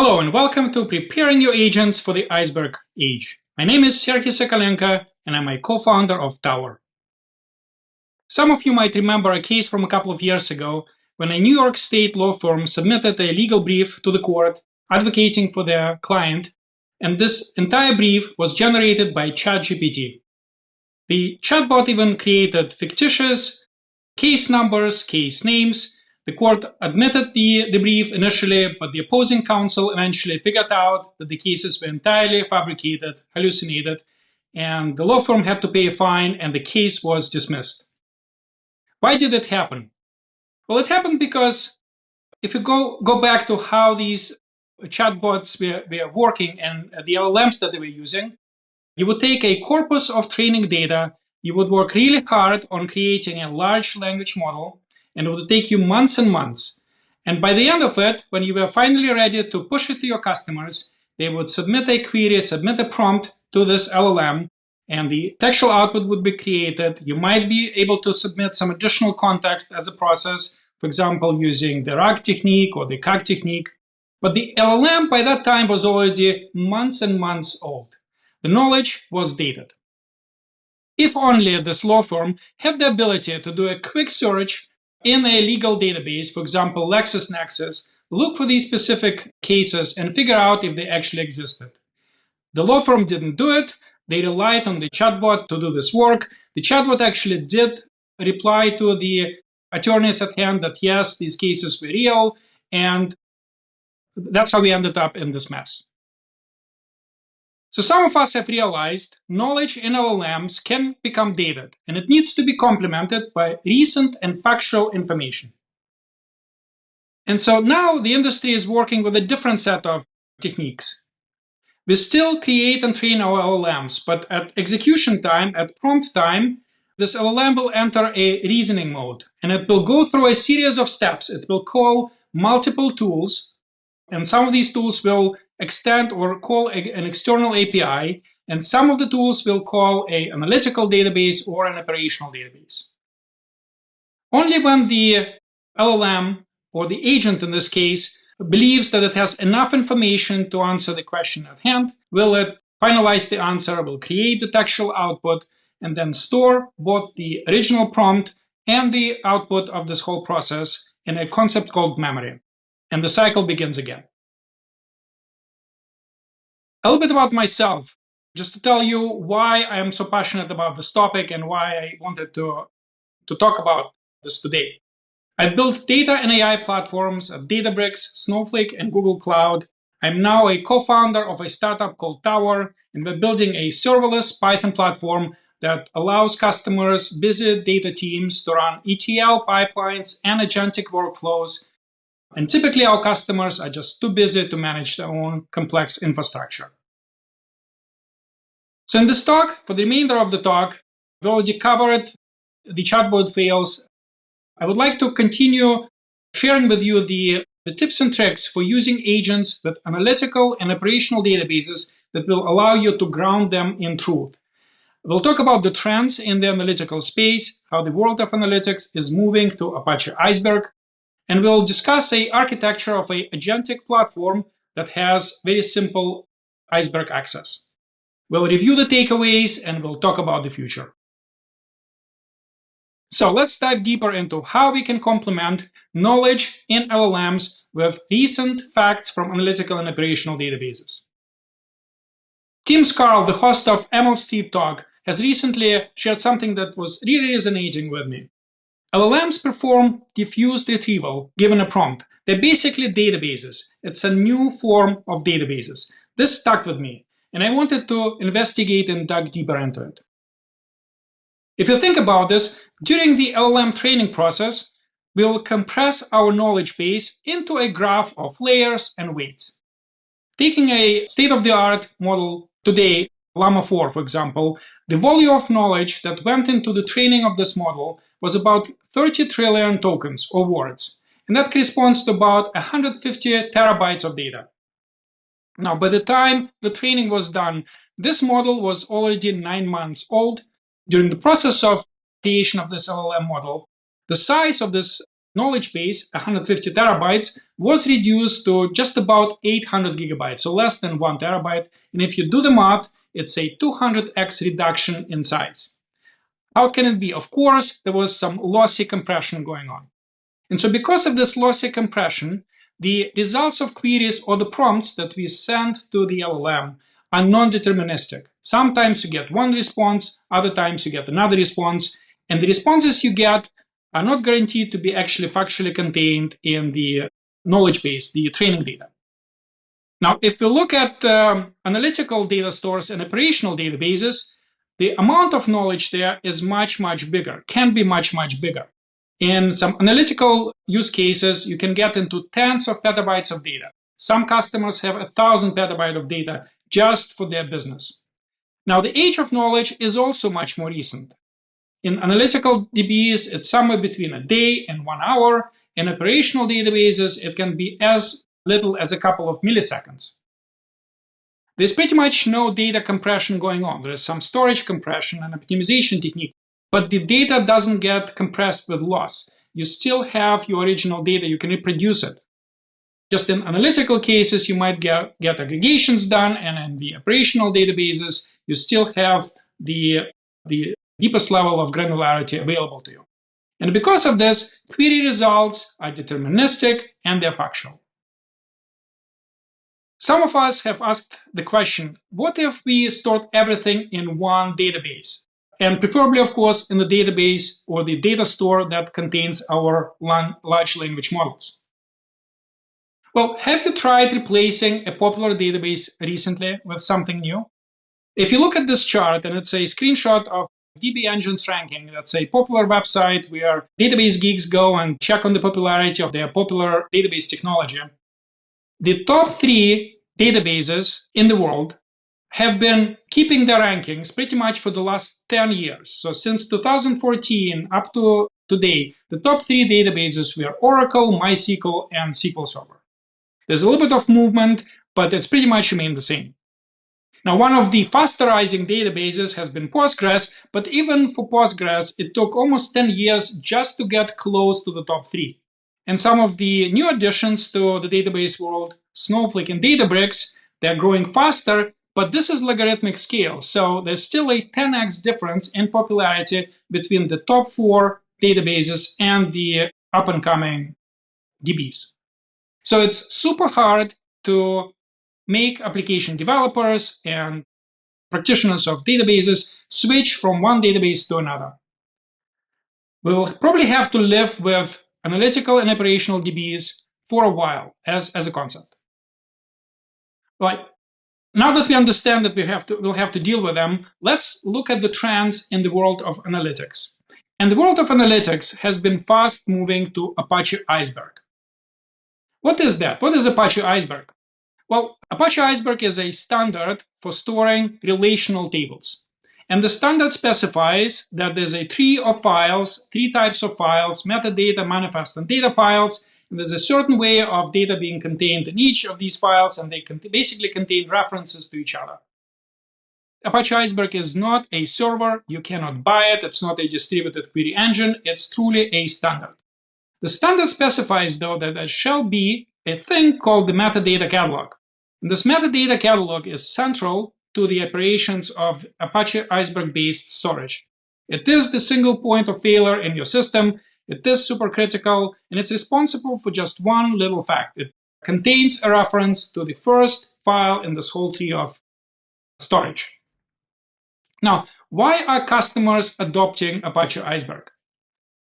Hello and welcome to Preparing Your Agents for the Iceberg Age. My name is Sergey Sokolenko and I'm a co-founder of Tower. Some of you might remember a case from a couple of years ago when a New York State law firm submitted a legal brief to the court advocating for their client, and this entire brief was generated by ChatGPT. The chatbot even created fictitious case numbers, case names. The court admitted the brief initially, but the opposing counsel eventually figured out that the cases were entirely fabricated, hallucinated, and the law firm had to pay a fine and the case was dismissed. Why did it happen? Well, it happened because if you go back to how these chatbots were working and the LLMs that they were using, you would take a corpus of training data, you would work really hard on creating a large language model, and it would take you months and months. And by the end of it, when you were finally ready to push it to your customers, they would submit a query, submit a prompt to this LLM, and the textual output would be created. You might be able to submit some additional context as a process, for example, using the RAG technique or the CAG technique. But the LLM by that time was already months and months old. The knowledge was dated. If only this law firm had the ability to do a quick search in a legal database, for example, LexisNexis, look for these specific cases and figure out if they actually existed. The law firm didn't do it. They relied on the chatbot to do this work. The chatbot actually did reply to the attorneys at hand that yes, these cases were real, and that's how we ended up in this mess. So some of us have realized knowledge in LLMs can become dated, and it needs to be complemented by recent and factual information. And so now the industry is working with a different set of techniques. We still create and train our LLMs, but at execution time, at prompt time, this LLM will enter a reasoning mode, and it will go through a series of steps. It will call multiple tools, and some of these tools will extend or call an external API, and some of the tools will call an analytical database or an operational database. Only when the LLM, or the agent in this case, believes that it has enough information to answer the question at hand, will it finalize the answer, will create the textual output, and then store both the original prompt and the output of this whole process in a concept called memory. And the cycle begins again. A little bit about myself, just to tell you why I am so passionate about this topic and why I wanted to talk about this today. I built data and AI platforms at Databricks, Snowflake, and Google Cloud. I'm now a co-founder of a startup called Tower, and we're building a serverless Python platform that allows customers, busy data teams to run ETL pipelines and agentic workflows. And typically our customers are just too busy to manage their own complex infrastructure. So in this talk, for the remainder of the talk, we already covered the chatbot fails. I would like to continue sharing with you the tips and tricks for using agents with analytical and operational databases that will allow you to ground them in truth. We'll talk about the trends in the analytical space, how the world of analytics is moving to Apache Iceberg, and we'll discuss an architecture of an agentic platform that has very simple Iceberg access. We'll review the takeaways and we'll talk about the future. So let's dive deeper into how we can complement knowledge in LLMs with recent facts from analytical and operational databases. Tim Scarl, the host of ML Street Talk, has recently shared something that was really resonating with me. LLMs perform diffused retrieval given a prompt. They're basically databases. It's a new form of databases. This stuck with me, and I wanted to investigate and dive deeper into it. If you think about this, during the LLM training process, we'll compress our knowledge base into a graph of layers and weights. Taking a state-of-the-art model today, Llama 4, for example, the volume of knowledge that went into the training of this model was about 30 trillion tokens or words, and that corresponds to about 150 terabytes of data. Now, by the time the training was done, this model was already 9 months old. During the process of creation of this LLM model, the size of this knowledge base, 150 terabytes, was reduced to just about 800 gigabytes, so less than 1 terabyte. And if you do the math, it's a 200x reduction in size. How can it be? Of course, there was some lossy compression going on. And so because of this lossy compression, the results of queries or the prompts that we send to the LLM are non-deterministic. Sometimes you get one response, other times you get another response, and the responses you get are not guaranteed to be actually factually contained in the knowledge base, the training data. Now, if we look at analytical data stores and operational databases, the amount of knowledge there is much, much bigger, can be much, much bigger. In some analytical use cases, you can get into tens of petabytes of data. Some customers have 1,000 petabytes of data just for their business. Now, the age of knowledge is also much more recent. In analytical DBs, it's somewhere between a day and 1 hour. In operational databases, it can be as little as a couple of milliseconds. There's pretty much no data compression going on. There is some storage compression and optimization technique, but the data doesn't get compressed with loss. You still have your original data, you can reproduce it. Just in analytical cases, you might get aggregations done, and in the operational databases, you still have the deepest level of granularity available to you. And because of this, query results are deterministic and they're factual. Some of us have asked the question, what if we stored everything in one database? And preferably, of course, in the database or the data store that contains our large language models. Well, have you tried replacing a popular database recently with something new? If you look at this chart, and it's a screenshot of DB Engine's ranking, that's a popular website where database geeks go and check on the popularity of their popular database technology. The top 3 databases in the world have been keeping their rankings pretty much for the last 10 years. So since 2014 up to today, the top 3 databases were Oracle, MySQL, and SQL Server. There's a little bit of movement, but it's pretty much remained the same. Now, one of the faster rising databases has been Postgres, but even for Postgres, it took almost 10 years just to get close to the top 3. And some of the new additions to the database world, Snowflake and Databricks, they're growing faster, but this is logarithmic scale. So there's still a 10x difference in popularity between the top 4 databases and the up-and-coming DBs. So it's super hard to make application developers and practitioners of databases switch from one database to another. We'll probably have to live with analytical and operational DBs for a while as a concept. Right. Now that we understand that we'll have to deal with them, let's look at the trends in the world of analytics. And the world of analytics has been fast moving to Apache Iceberg. What is that? What is Apache Iceberg? Well, Apache Iceberg is a standard for storing relational tables. And the standard specifies that there's a tree of files, 3 types of files, metadata, manifest, and data files. And there's a certain way of data being contained in each of these files, and they basically contain references to each other. Apache Iceberg is not a server. You cannot buy it. It's not a distributed query engine. It's truly a standard. The standard specifies, though, that there shall be a thing called the metadata catalog. And this metadata catalog is central to the operations of Apache Iceberg-based storage. It is the single point of failure in your system. It is super critical, and it's responsible for just one little fact. It contains a reference to the first file in this whole tree of storage. Now, why are customers adopting Apache Iceberg?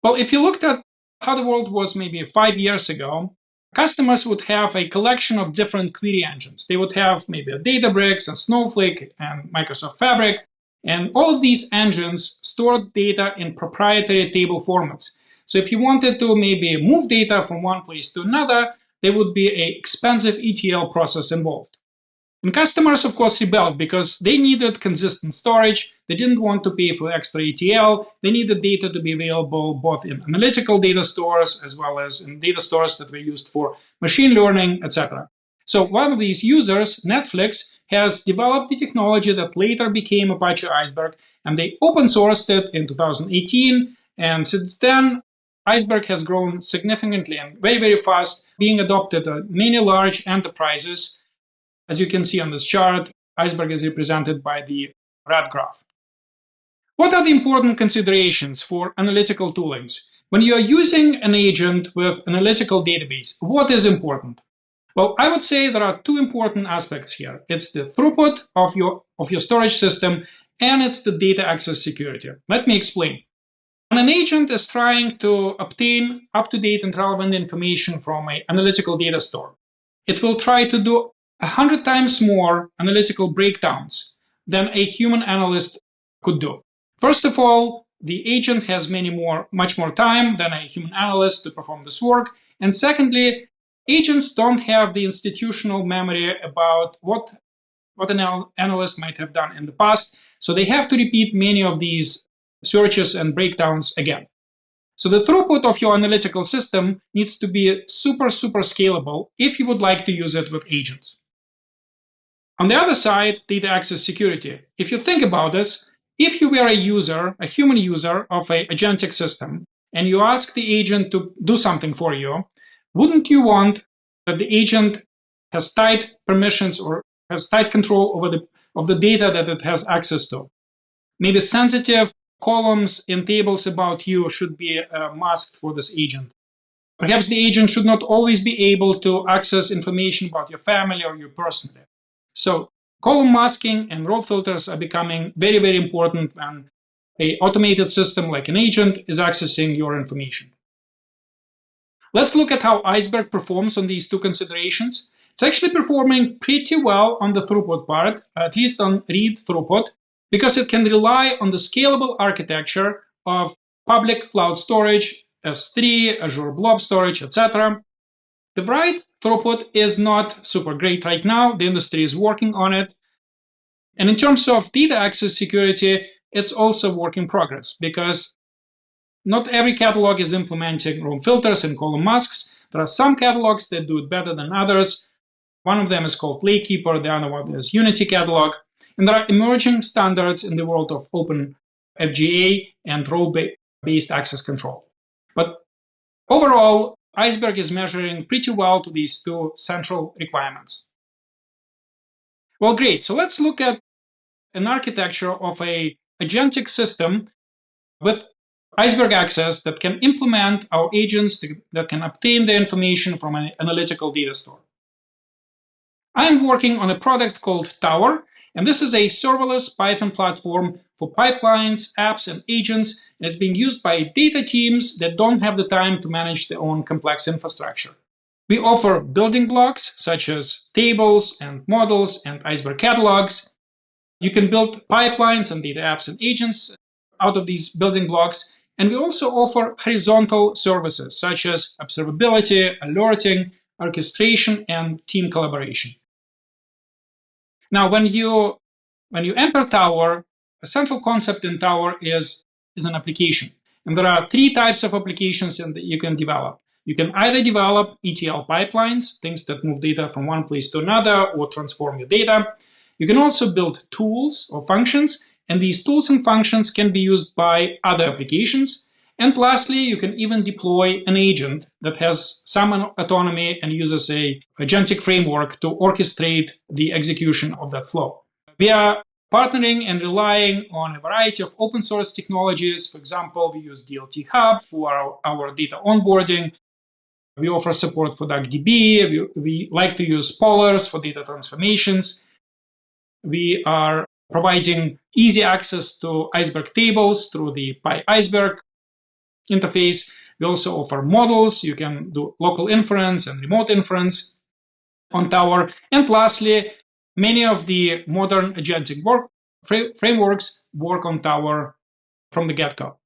Well, if you looked at how the world was maybe 5 years ago, customers would have a collection of different query engines. They would have maybe a Databricks and Snowflake and Microsoft Fabric, and all of these engines stored data in proprietary table formats. So if you wanted to maybe move data from one place to another, there would be an expensive ETL process involved. And customers, of course, rebelled because they needed consistent storage. They didn't want to pay for extra ETL. They needed data to be available both in analytical data stores as well as in data stores that were used for machine learning, etc. So one of these users, Netflix, has developed the technology that later became Apache Iceberg, and they open sourced it in 2018. And since then, Iceberg has grown significantly and very, very fast, being adopted at many large enterprises. As you can see on this chart, Iceberg is represented by the red graph. What are the important considerations for analytical toolings? When you are using an agent with analytical database, what is important? Well, I would say there are two important aspects here. It's the throughput of your storage system, and it's the data access security. Let me explain. When an agent is trying to obtain up-to-date and relevant information from an analytical data store, it will try to do 100 times more analytical breakdowns than a human analyst could do. First of all, the agent has much more time than a human analyst to perform this work. And secondly, agents don't have the institutional memory about what an analyst might have done in the past. So they have to repeat many of these searches and breakdowns again. So the throughput of your analytical system needs to be super, super scalable if you would like to use it with agents. On the other side, data access security. If you think about this, if you were a human user of an agentic system, and you ask the agent to do something for you, wouldn't you want that the agent has tight permissions or has tight control over the data that it has access to? Maybe sensitive columns in tables about you should be masked for this agent. Perhaps the agent should not always be able to access information about your family or you personally. So column masking and row filters are becoming very, very important when an automated system like an agent is accessing your information. Let's look at how Iceberg performs on these two considerations. It's actually performing pretty well on the throughput part, at least on read throughput, because it can rely on the scalable architecture of public cloud storage, S3, Azure Blob Storage, etc. The write throughput is not super great right now. The industry is working on it. And in terms of data access security, it's also work in progress because not every catalog is implementing row filters and column masks. There are some catalogs that do it better than others. One of them is called Lakekeeper, the other one is Unity Catalog. And there are emerging standards in the world of open FGA and role-based access control. But overall, Iceberg is measuring pretty well to these two central requirements. Well, great. So let's look at an architecture of an agentic system with Iceberg access that can implement our agents that can obtain the information from an analytical data store. I'm working on a product called Tower, and this is a serverless Python platform for pipelines, apps, and agents, and it's being used by data teams that don't have the time to manage their own complex infrastructure. We offer building blocks such as tables and models and Iceberg catalogs. You can build pipelines and data apps and agents out of these building blocks. And we also offer horizontal services such as observability, alerting, orchestration, and team collaboration. Now, when you enter Tower, a central concept in Tower is an application. And there are three types of applications that you can develop. You can either develop ETL pipelines, things that move data from one place to another or transform your data. You can also build tools or functions, and these tools and functions can be used by other applications. And lastly, you can even deploy an agent that has some autonomy and uses an agentic framework to orchestrate the execution of that flow. We are partnering and relying on a variety of open source technologies. For example, we use DLT Hub for our data onboarding. We offer support for DuckDB. We like to use Polars for data transformations. We are providing easy access to Iceberg tables through the PyIceberg interface. We also offer models. You can do local inference and remote inference on Tower. And lastly, many of the modern agentic frameworks work on Tower from the get-go.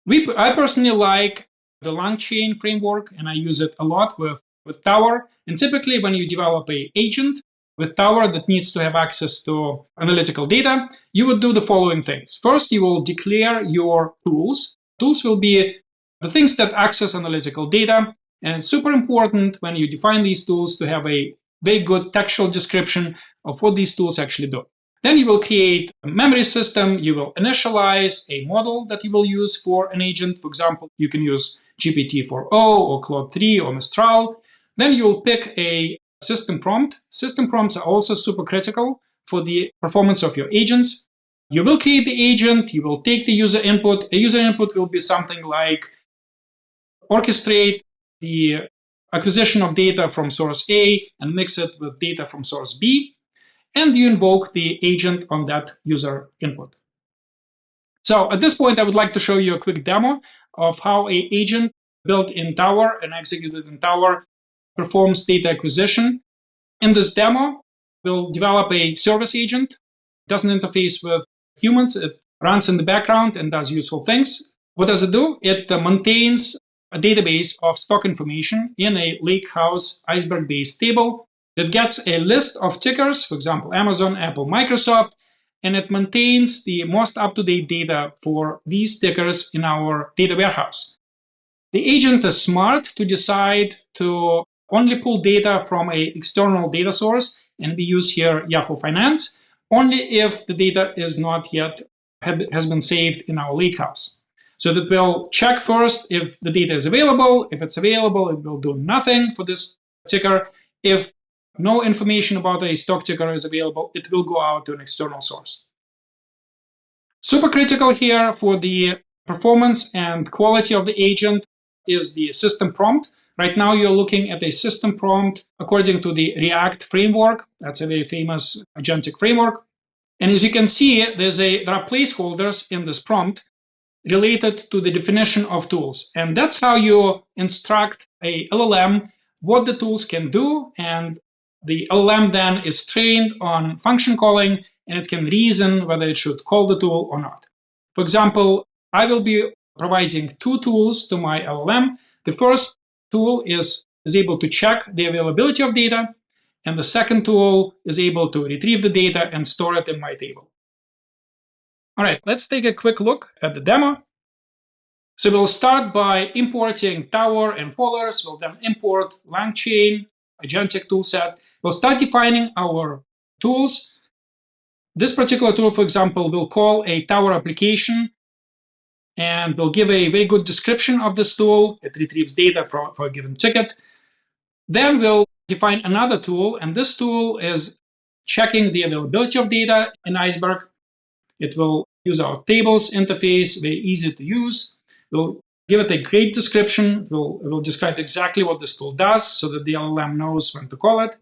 I personally like the LangChain framework, and I use it a lot with Tower. And typically, when you develop an agent with Tower that needs to have access to analytical data, you would do the following things. First, you will declare your tools. Tools will be the things that access analytical data. And it's super important when you define these tools to have a very good textual description of what these tools actually do. Then you will create a memory system. You will initialize a model that you will use for an agent. For example, you can use GPT-4o or Claude 3 or Mistral. Then you will pick a system prompt. System prompts are also super critical for the performance of your agents. You will create the agent. You will take the user input. A user input will be something like orchestrate the acquisition of data from source A and mix it with data from source B. And you invoke the agent on that user input. So at this point, I would like to show you a quick demo of how an agent built in Tower and executed in Tower performs data acquisition. In this demo, we'll develop a service agent. It doesn't interface with humans. It runs in the background and does useful things. What does it do? It maintains a database of stock information in a lakehouse Iceberg-based table. It gets a list of tickers, for example, Amazon, Apple, Microsoft, and it maintains the most up-to-date data for these tickers in our data warehouse. The agent is smart to decide to only pull data from an external data source, and we use here Yahoo Finance, only if the data is not yet has been saved in our lakehouse. So that will check first if the data is available. If it's available, it will do nothing for this ticker. If no information about a stock ticker is available, it will go out to an external source. Super critical here for the performance and quality of the agent is the system prompt. Right now, you're looking at a system prompt according to the React framework. That's a very famous agentic framework. And as you can see, there are placeholders in this prompt related to the definition of tools. And that's how you instruct a LLM what the tools can do. And the LLM then is trained on function calling, and it can reason whether it should call the tool or not. For example, I will be providing two tools to my LLM. The first tool is able to check the availability of data, and the second tool is able to retrieve the data and store it in my table. All right, let's take a quick look at the demo. So we'll start by importing Tower and Polars. We'll then import LangChain, agentic toolset. We'll start defining our tools. This particular tool, for example, will call a Tower application, and we'll give a very good description of this tool. It retrieves data for a given ticket. Then we'll define another tool, and this tool is checking the availability of data in Iceberg. It will use our tables interface, very easy to use. We'll give it a great description. It will describe exactly what this tool does so that the LLM knows when to call it.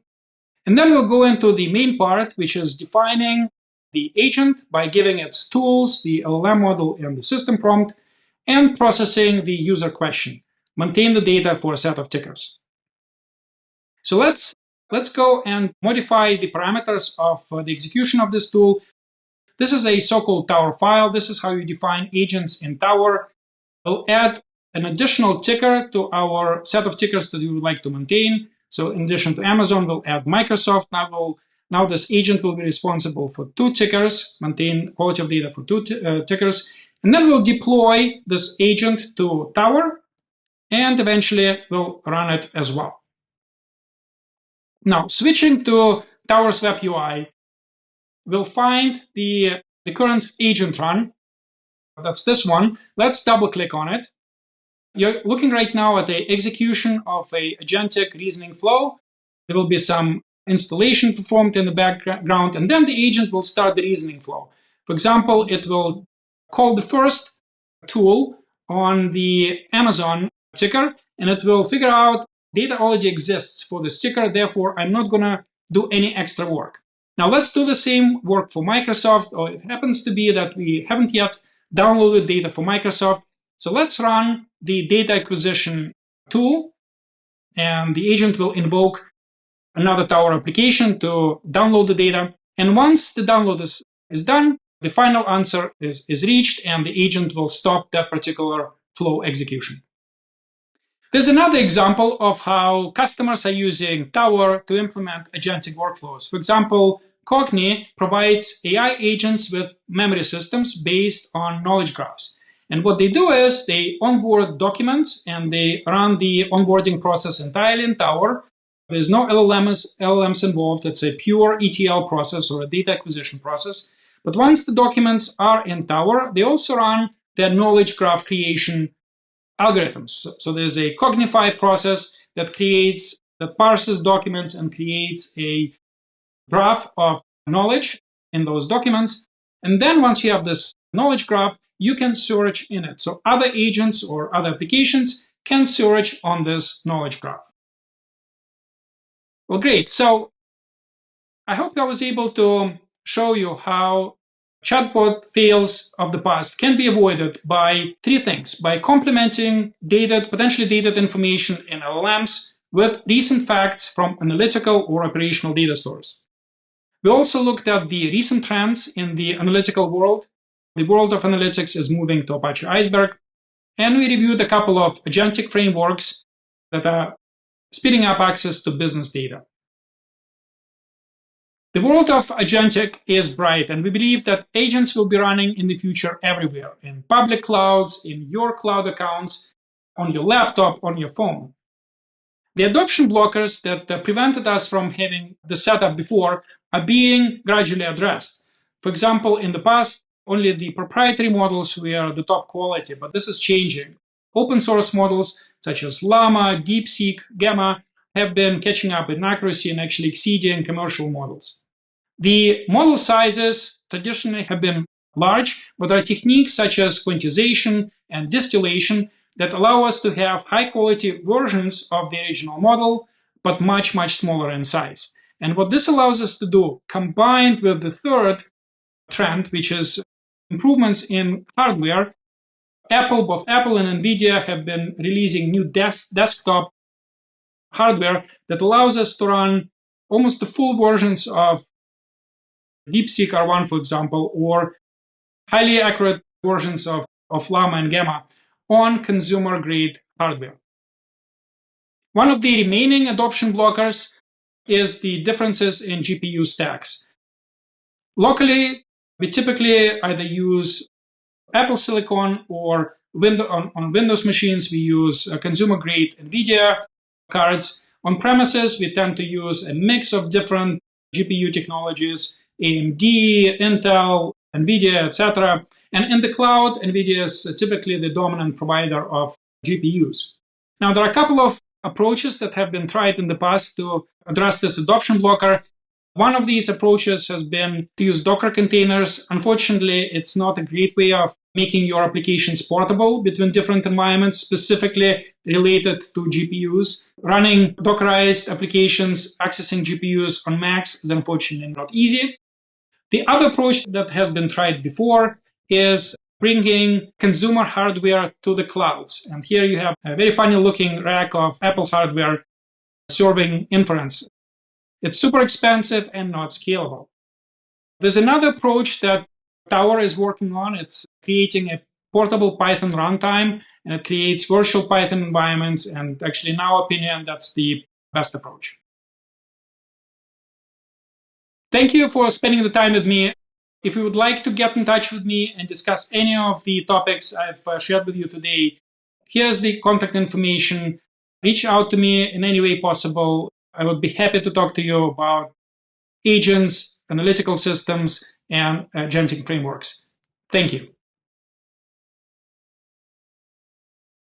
And then we'll go into the main part, which is defining the agent by giving its tools, the LLM model, and the system prompt, and processing the user question. Maintain the data for a set of tickers. So let's go and modify the parameters of the execution of this tool. This is a so-called Tower file. This is how you define agents in Tower. We'll add an additional ticker to our set of tickers that we would like to maintain. So in addition to Amazon, we'll add Microsoft. Now this agent will be responsible for two tickers, maintain quality of data for two tickers. And then we'll deploy this agent to Tower, and eventually we'll run it as well. Now, switching to Tower's web UI, we'll find the current agent run. That's this one. Let's double click on it. You're looking right now at the execution of a agentic reasoning flow. There will be some installation performed in the background, and then the agent will start the reasoning flow. For example, it will call the first tool on the Amazon ticker, and it will figure out data already exists for this ticker, therefore I'm not going to do any extra work. Now let's do the same work for Microsoft, or it happens to be that we haven't yet downloaded data for Microsoft. So let's run the data acquisition tool, and the agent will invoke another Tower application to download the data. And once the download is done, the final answer is reached, and the agent will stop that particular flow execution. There's another example of how customers are using Tower to implement agentic workflows. For example, Cogni provides AI agents with memory systems based on knowledge graphs. And what they do is they onboard documents, and they run the onboarding process entirely in Tower. There's no LLMs involved. It's a pure ETL process or a data acquisition process. But once the documents are in Tower, they also run their knowledge graph creation algorithms. So there's a Cognify process that parses documents and creates a graph of knowledge in those documents. And then once you have this knowledge graph, you can search in it. So other agents or other applications can search on this knowledge graph. Well, great. So I hope I was able to show you how chatbot fails of the past can be avoided by three things: by complementing potentially dated information in LLMs with recent facts from analytical or operational data stores. We also looked at the recent trends in the analytical world. The world of analytics is moving to Apache Iceberg, and we reviewed a couple of agentic frameworks that are speeding up access to business data. The world of agentic is bright, and we believe that agents will be running in the future everywhere, in public clouds, in your cloud accounts, on your laptop, on your phone. The adoption blockers that prevented us from having the setup before are being gradually addressed. For example, in the past, only the proprietary models were the top quality, but this is changing. Open source models such as Llama, DeepSeek, Gamma have been catching up in accuracy and actually exceeding commercial models. The model sizes traditionally have been large, but there are techniques such as quantization and distillation that allow us to have high-quality versions of the original model, but much, much smaller in size. And what this allows us to do, combined with the third trend, which is improvements in hardware, both Apple and NVIDIA have been releasing new desktop hardware that allows us to run almost the full versions of DeepSeek R1, for example, or highly accurate versions of Llama and Gamma on consumer-grade hardware. One of the remaining adoption blockers is the differences in GPU stacks. Locally, we typically either use Apple Silicon or on Windows machines, we use consumer-grade NVIDIA cards. On premises, we tend to use a mix of different GPU technologies, AMD, Intel, NVIDIA, etc. And in the cloud, NVIDIA is typically the dominant provider of GPUs. Now, there are a couple of approaches that have been tried in the past to address this adoption blocker. One of these approaches has been to use Docker containers. Unfortunately, it's not a great way of making your applications portable between different environments, specifically related to GPUs. Running Dockerized applications, accessing GPUs on Macs is unfortunately not easy. The other approach that has been tried before is bringing consumer hardware to the clouds. And here you have a very funny looking rack of Apple hardware serving inference. It's super expensive and not scalable. There's another approach that Tower is working on. It's creating a portable Python runtime, and it creates virtual Python environments. And actually, in our opinion, that's the best approach. Thank you for spending the time with me. If you would like to get in touch with me and discuss any of the topics I've shared with you today, here's the contact information. Reach out to me in any way possible. I would be happy to talk to you about agents, analytical systems, and agentic frameworks. Thank you.